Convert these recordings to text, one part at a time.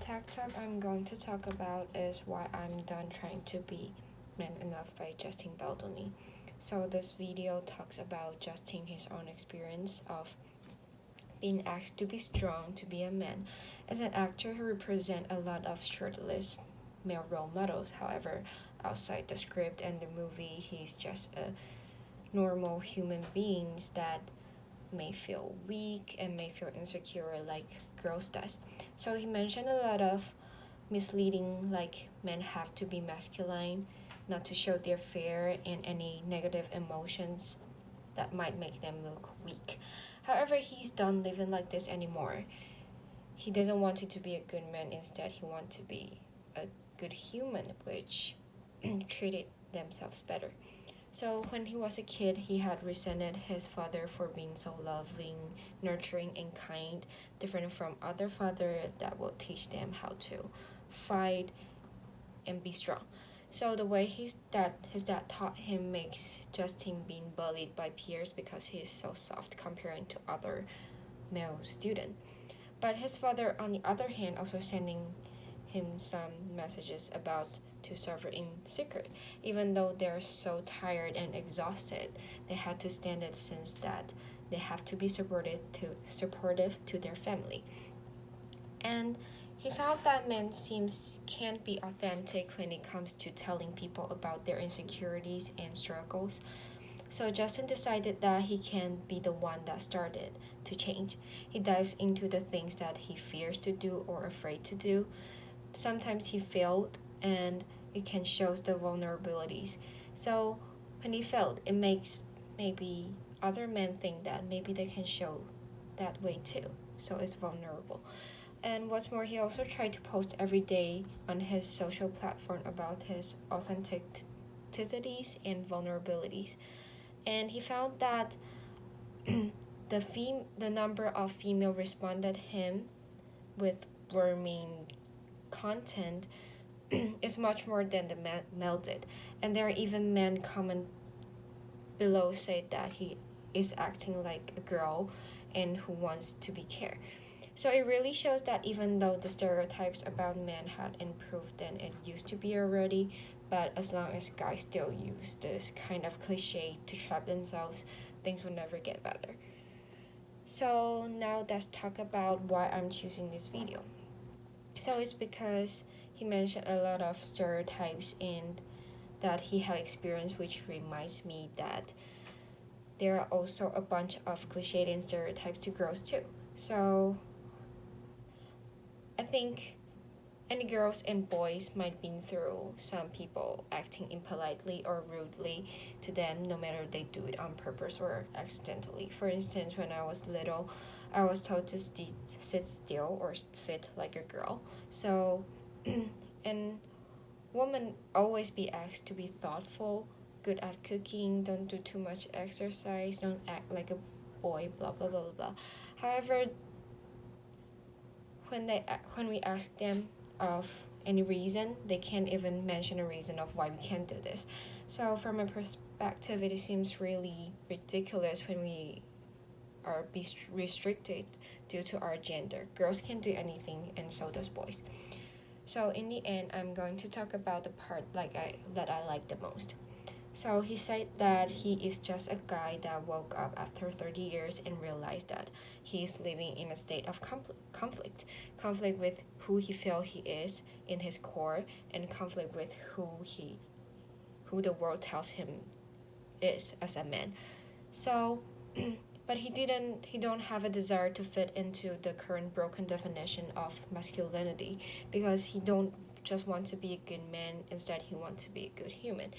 tech talk I'm going to talk about is why I'm done trying to be man enough by Justin Baldoni. So this video talks about Justin his own experience of being asked to be strong to be a man. As an actor, he represents a lot of shirtless male role models. However, outside the script and the movie, he's just a normal human beings that may feel weak and may feel insecure like girls does. So he mentioned a lot of misleading like men have to be masculine, not to show their fear and any negative emotions that might make them look weak. However, he's done living like this anymore. He doesn't want it to be a good man, instead he wants to be a good human, which treated themselves better. So when he was a kid, he had resented his father for being so loving, nurturing, and kind, different from other fathers that will teach them how to fight and be strong. So the way his dad taught him makes Justin being bullied by peers because he's so soft comparing to other male students. But his father, on the other hand, also sending him some messages about to suffer in secret. Even though they're so tired and exhausted, they had to stand it since that they have to be supportive to their family. And he found that men can't be authentic when it comes to telling people about their insecurities and struggles. So Justin decided that he can be the one that started to change. He dives into the things that he fears to do or afraid to do. Sometimes he failed and it can show the vulnerabilities. So when he failed, it makes maybe other men think that maybe they can show that way too. So it's vulnerable. And what's more, he also tried to post every day on his social platform about his authenticities and vulnerabilities. And he found that the number of female responded him with warming content is much more than the male did. And there are even men comment below say that he is acting like a girl and who wants to be cared. So it really shows that even though the stereotypes about men had improved than it used to be already, but as long as guys still use this kind of cliche to trap themselves, things will never get better. So now let's talk about why I'm choosing this video. So it's because he mentioned a lot of stereotypes and that he had experienced, which reminds me that there are also a bunch of cliché and stereotypes to girls too. So I think any girls and boys might been through some people acting impolitely or rudely to them, no matter they do it on purpose or accidentally. For instance, when I was little, I was told to sit still or sit like a girl. So, and women always be asked to be thoughtful, good at cooking, don't do too much exercise, don't act like a boy, blah blah blah blah blah. However, when we ask them of any reason, they can't even mention a reason of why we can't do this. So from my perspective, it seems really ridiculous when we are restricted due to our gender. Girls can do anything and so does boys. So in the end, I'm going to talk about the part that I like the most. So he said that he is just a guy that woke up after 30 years and realized that he is living in a state of conflict with who he feels he is in his core, and conflict with who the world tells him is as a man. So, but he don't have a desire to fit into the current broken definition of masculinity, because he don't just want to be a good man. Instead, he wants to be a good human.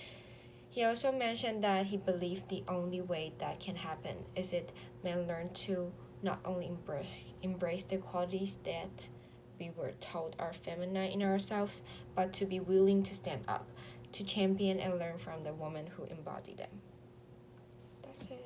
He also mentioned that he believes the only way that can happen is that men learn to not only embrace the qualities that we were told are feminine in ourselves, but to be willing to stand up, to champion and learn from the women who embody them. That's it.